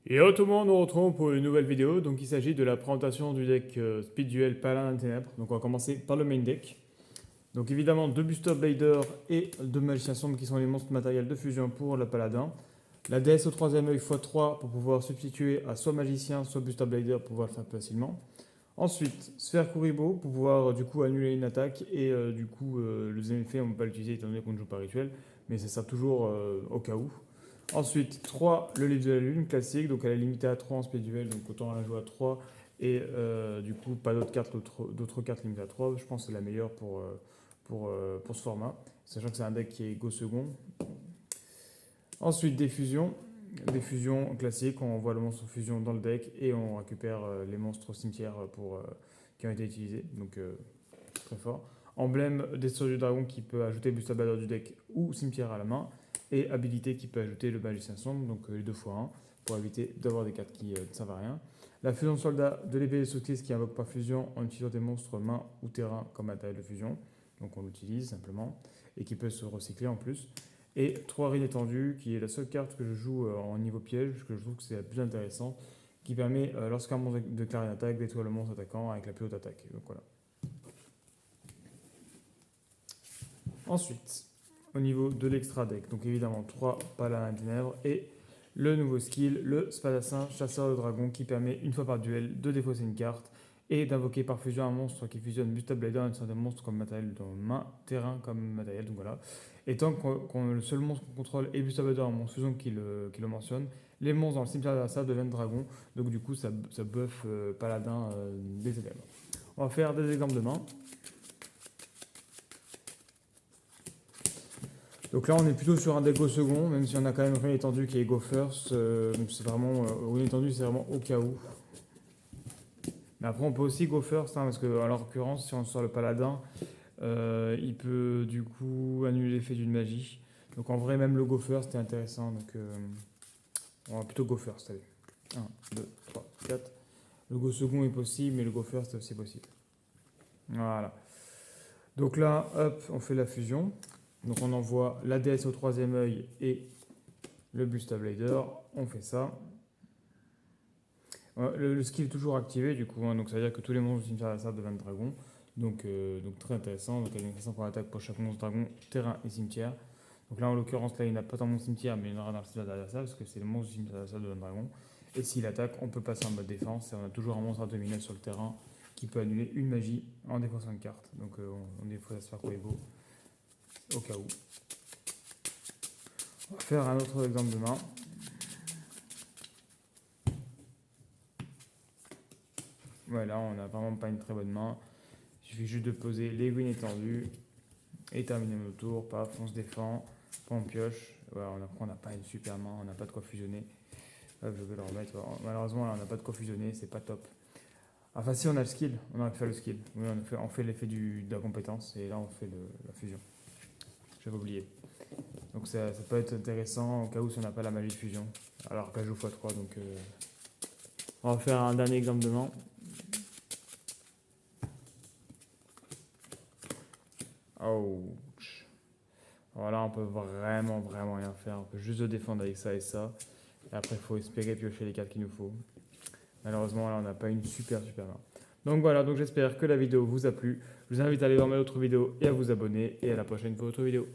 Et tout le monde, nous retrouvons pour une nouvelle vidéo. Donc il s'agit de la présentation du deck Speed Duel Paladin des Ténèbres. Donc on va commencer par le main deck. Donc évidemment deux Buster Blader et deux Magiciens Sombres qui sont les monstres matériels de fusion pour le Paladin. La déesse au troisième œil x3 pour pouvoir substituer à soit Magicien, soit Buster Blader pour pouvoir le faire facilement. Ensuite, Sphère Kuribo pour pouvoir du coup annuler une attaque et le deuxième effet on ne peut pas l'utiliser étant donné qu'on ne joue pas rituel, mais ça sert toujours au cas où. Ensuite, 3, le livre de la lune, classique, donc elle est limitée à 3 en speed duel, donc autant la jouer à 3 et pas d'autres cartes, d'autres cartes limitées à 3, je pense que c'est la meilleure pour ce format, sachant que c'est un deck qui est go second. Ensuite, des fusions classiques, on envoie le monstre fusion dans le deck et on récupère les monstres au cimetière qui ont été utilisés, donc très fort. Emblème Destruction du dragon qui peut ajouter Buster Blader du deck ou cimetière à la main. Et habilité qui peut ajouter le magicien sombre, donc les 2x1, pour éviter d'avoir des cartes qui ne servent à rien. La fusion soldat de l'épée des sautisses qui invoque par fusion en utilisant des monstres main ou terrain comme matériel de fusion. Donc on l'utilise simplement. Et qui peut se recycler en plus. Et 3 rides étendues, qui est la seule carte que je joue en niveau piège, parce que je trouve que c'est la plus intéressant, qui permet, lorsqu'un monstre déclare une attaque, d'étoiler le monstre attaquant avec la plus haute attaque. Donc voilà. Ensuite, au niveau de l'extra deck, donc évidemment 3 Paladins des Ténèbres et le nouveau skill, le Spadassin Chasseur de Dragon qui permet une fois par duel de défausser une carte et d'invoquer par fusion un monstre qui fusionne Buster Blader et une sorte de monstre comme matériel de main, terrain comme matériel, donc voilà. Et tant qu'on le seul monstre qu'on contrôle est Buster Blader, un monstre fusion qui le mentionne, les monstres dans le cimetière adversaire deviennent dragons, donc du coup ça buff Paladin des Ténèbres. On va faire des exemples de main. Donc là, on est plutôt sur un deck go second, même si on a quand même une étendue qui est go first. Donc c'est vraiment, une étendue, c'est vraiment au cas où. Mais après, on peut aussi go first, parce que, en l'occurrence, si on sort le paladin, il peut du coup annuler l'effet d'une magie. Donc en vrai, même le go first est intéressant. Donc on va plutôt go first. Allez. 1, 2, 3, 4. Le go second est possible, mais le go first est aussi possible. Voilà. Donc là, hop, on fait la fusion. Donc on envoie la déesse au troisième œil et le Buster Blader. On fait ça. Le skill est toujours activé du coup, donc ça veut dire que tous les monstres du cimetière adversaire deviennent dragons. Donc très intéressant. Donc il y a une question pour l'attaque pour chaque monstre dragon, terrain et cimetière. Donc là en l'occurrence là il n'a pas dans mon cimetière mais il y en aura dans le cimetière adversaire parce que c'est le monstre du cimetière adversaire de dragon. Et s'il attaque, on peut passer en mode défense et on a toujours un monstre à dominer sur le terrain qui peut annuler une magie en défensant une carte. Donc on défausse à se faire beau au cas où. On va faire un autre exemple de main. Voilà, on n'a vraiment pas une très bonne main. Il suffit juste de poser l'aiguille étendue et terminer notre tour. Paf, on se défend, on pioche. Voilà, on n'a pas une super main, on n'a pas de quoi fusionner. Hop, je vais le remettre. Malheureusement, là, on n'a pas de quoi fusionner, c'est pas top. Enfin, si on a le skill, on aurait pu faire le skill. Oui, on fait l'effet de la compétence et là, on fait la fusion. J'avais oublié. Donc ça peut être intéressant au cas où si on n'a pas la magie de fusion. Alors qu'elle joue x3, donc on va faire un dernier exemple de main. Ouch. Voilà, on peut vraiment rien faire. On peut juste se défendre avec ça et ça. Et après, il faut espérer piocher les cartes qu'il nous faut. Malheureusement, là, on n'a pas une super main. Donc voilà, donc j'espère que la vidéo vous a plu. Je vous invite à aller voir mes autres vidéos et à vous abonner. Et à la prochaine pour autre vidéo.